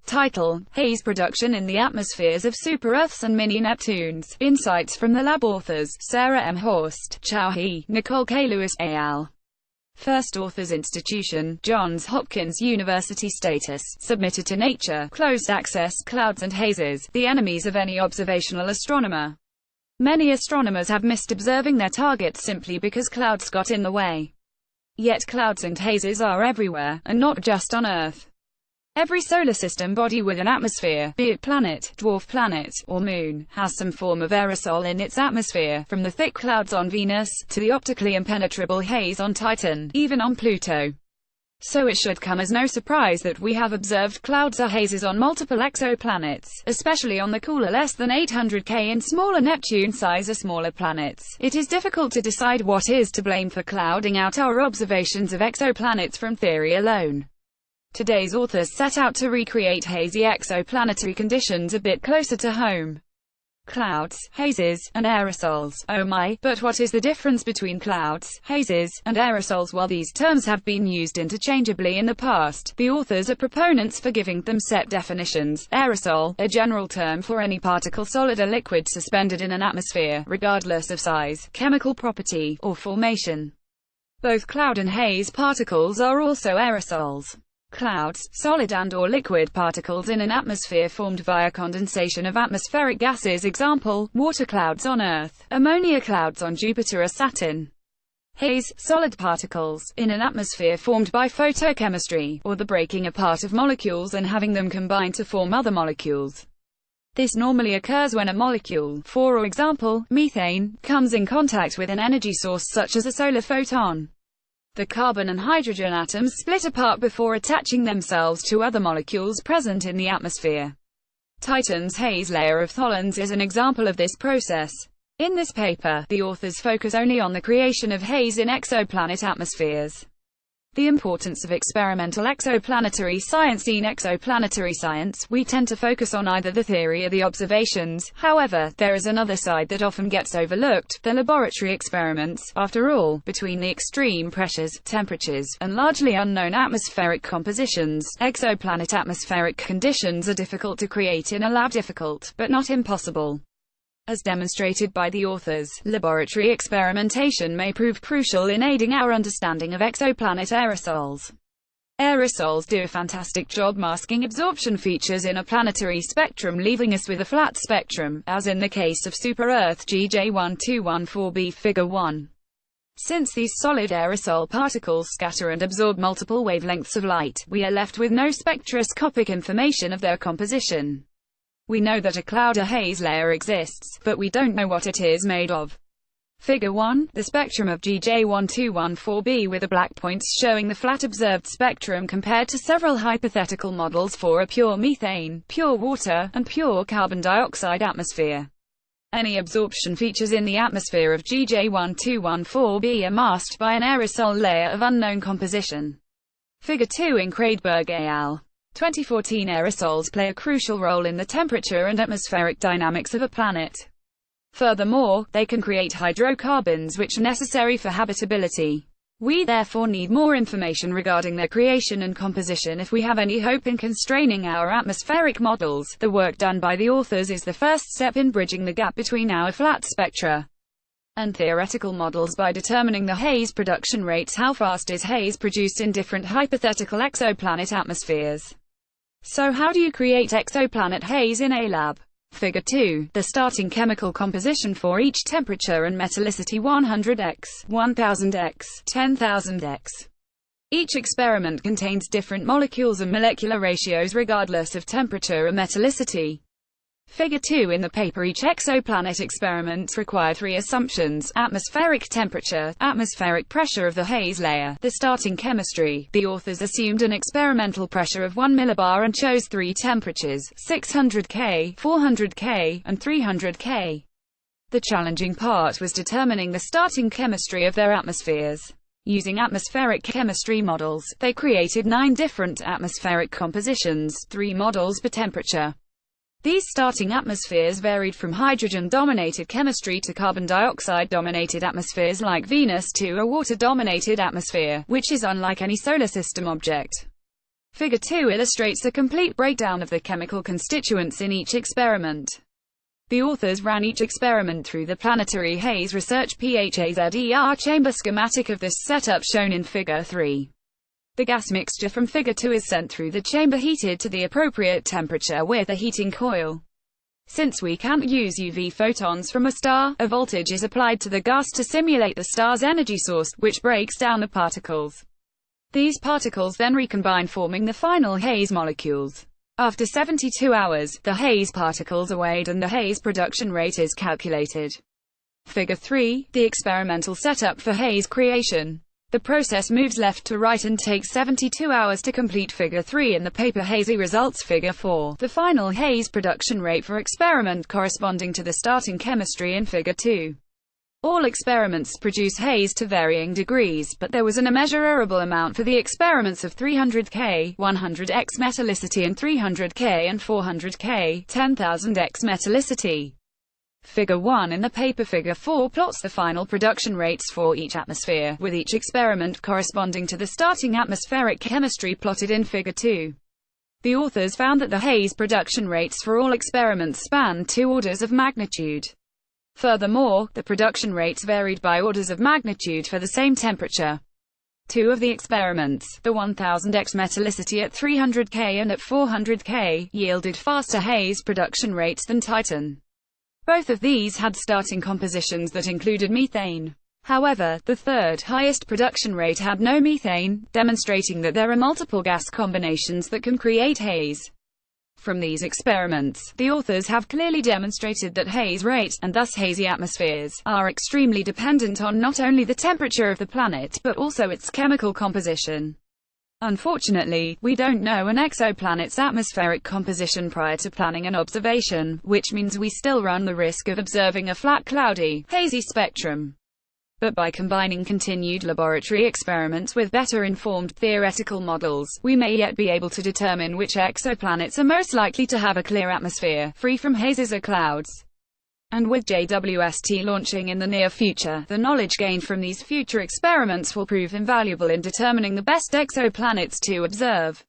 Title: Haze Production in the Atmospheres of Super-Earths and Mini-Neptunes. Insights from the lab. Authors: Sarah M. Horst, Chao He, Nicole K. Lewis, al. First Authors Institution, Johns Hopkins University. Status: submitted to Nature. Closed access. Clouds and hazes, the enemies of any observational astronomer. Many astronomers have missed observing their targets simply because clouds got in the way. Yet clouds and hazes are everywhere, and not just on Earth. Every solar system body with an atmosphere, be it planet, dwarf planet, or moon, has some form of aerosol in its atmosphere, from the thick clouds on Venus, to the optically impenetrable haze on Titan, even on Pluto. So it should come as no surprise that we have observed clouds or hazes on multiple exoplanets, especially on the cooler less than 800 K and smaller Neptune-size or smaller planets. It is difficult to decide what is to blame for clouding out our observations of exoplanets from theory alone. Today's authors set out to recreate hazy exoplanetary conditions a bit closer to home. Clouds, hazes, and aerosols. Oh my, but what is the difference between clouds, hazes, and aerosols? While these terms have been used interchangeably in the past, the authors are proponents for giving them set definitions. Aerosol, a general term for any particle, solid or liquid, suspended in an atmosphere, regardless of size, chemical property, or formation. Both cloud and haze particles are also aerosols. Clouds, solid and/or liquid particles in an atmosphere formed via condensation of atmospheric gases. Example: water clouds on Earth, ammonia clouds on Jupiter or Saturn. Haze, solid particles, in an atmosphere formed by photochemistry, or the breaking apart of molecules and having them combine to form other molecules. This normally occurs when a molecule, for example, methane, comes in contact with an energy source such as a solar photon. The carbon and hydrogen atoms split apart before attaching themselves to other molecules present in the atmosphere. Titan's haze layer of tholins is an example of this process. In this paper, the authors focus only on the creation of haze in exoplanet atmospheres. The importance of experimental exoplanetary science. In exoplanetary science, we tend to focus on either the theory or the observations. However, there is another side that often gets overlooked: the laboratory experiments. After all, between the extreme pressures, temperatures, and largely unknown atmospheric compositions, exoplanet atmospheric conditions are difficult to create in a lab. Difficult, but not impossible. As demonstrated by the authors, laboratory experimentation may prove crucial in aiding our understanding of exoplanet aerosols. Aerosols do a fantastic job masking absorption features in a planetary spectrum, leaving us with a flat spectrum, as in the case of Super-Earth GJ1214b Figure 1. Since these solid aerosol particles scatter and absorb multiple wavelengths of light, we are left with no spectroscopic information of their composition. We know that a cloud or haze layer exists, but we don't know what it is made of. Figure 1, the spectrum of GJ1214b with the black points showing the flat observed spectrum compared to several hypothetical models for a pure methane, pure water, and pure carbon dioxide atmosphere. Any absorption features in the atmosphere of GJ1214b are masked by an aerosol layer of unknown composition. Figure 2 in Kradberg al. 2014. Aerosols play a crucial role in the temperature and atmospheric dynamics of a planet. Furthermore, they can create hydrocarbons which are necessary for habitability. We therefore need more information regarding their creation and composition if we have any hope in constraining our atmospheric models. The work done by the authors is the first step in bridging the gap between our flat spectra and theoretical models by determining the haze production rates. How fast is haze produced in different hypothetical exoplanet atmospheres? So how do you create exoplanet haze in a lab? Figure 2, the starting chemical composition for each temperature and metallicity: 100x, 1000x, 10,000x. Each experiment contains different molecules and molecular ratios regardless of temperature or metallicity. Figure 2 in the paper. Each exoplanet experiment require three assumptions: atmospheric temperature, atmospheric pressure of the haze layer, the starting chemistry. The authors assumed an experimental pressure of 1 millibar and chose three temperatures: 600 K, 400 K, and 300 K. The challenging part was determining the starting chemistry of their atmospheres. Using atmospheric chemistry models, they created 9 different atmospheric compositions, 3 models per temperature. These starting atmospheres varied from hydrogen-dominated chemistry to carbon dioxide-dominated atmospheres like Venus to a water-dominated atmosphere, which is unlike any solar system object. Figure 2 illustrates a complete breakdown of the chemical constituents in each experiment. The authors ran each experiment through the Planetary Haze Research PHAZER chamber schematic of this setup shown in Figure 3. The gas mixture from Figure 2 is sent through the chamber heated to the appropriate temperature with a heating coil. Since we can't use UV photons from a star, a voltage is applied to the gas to simulate the star's energy source, which breaks down the particles. These particles then recombine, forming the final haze molecules. After 72 hours, the haze particles are weighed and the haze production rate is calculated. Figure 3, the experimental setup for haze creation. The process moves left to right and takes 72 hours to complete. Figure 3 in the paper Hazy results. Figure 4, the final haze production rate for experiment corresponding to the starting chemistry in Figure 2. All experiments produce haze to varying degrees, but there was an immeasurable amount for the experiments of 300 K, 100 x metallicity and 300 K and 400 K, 10,000 x metallicity. Figure 1 in the paper Figure 4 plots the final production rates for each atmosphere, with each experiment corresponding to the starting atmospheric chemistry plotted in Figure 2. The authors found that the haze production rates for all experiments spanned 2 orders of magnitude. Furthermore, the production rates varied by orders of magnitude for the same temperature. 2 of the experiments, the 1000 x metallicity at 300 K and at 400 K, yielded faster haze production rates than Titan. Both of these had starting compositions that included methane. However, the third highest production rate had no methane, demonstrating that there are multiple gas combinations that can create haze. From these experiments, the authors have clearly demonstrated that haze rates, and thus hazy atmospheres, are extremely dependent on not only the temperature of the planet, but also its chemical composition. Unfortunately, we don't know an exoplanet's atmospheric composition prior to planning an observation, which means we still run the risk of observing a flat, cloudy, hazy spectrum. But by combining continued laboratory experiments with better-informed theoretical models, we may yet be able to determine which exoplanets are most likely to have a clear atmosphere, free from hazes or clouds. And with JWST launching in the near future, the knowledge gained from these future experiments will prove invaluable in determining the best exoplanets to observe.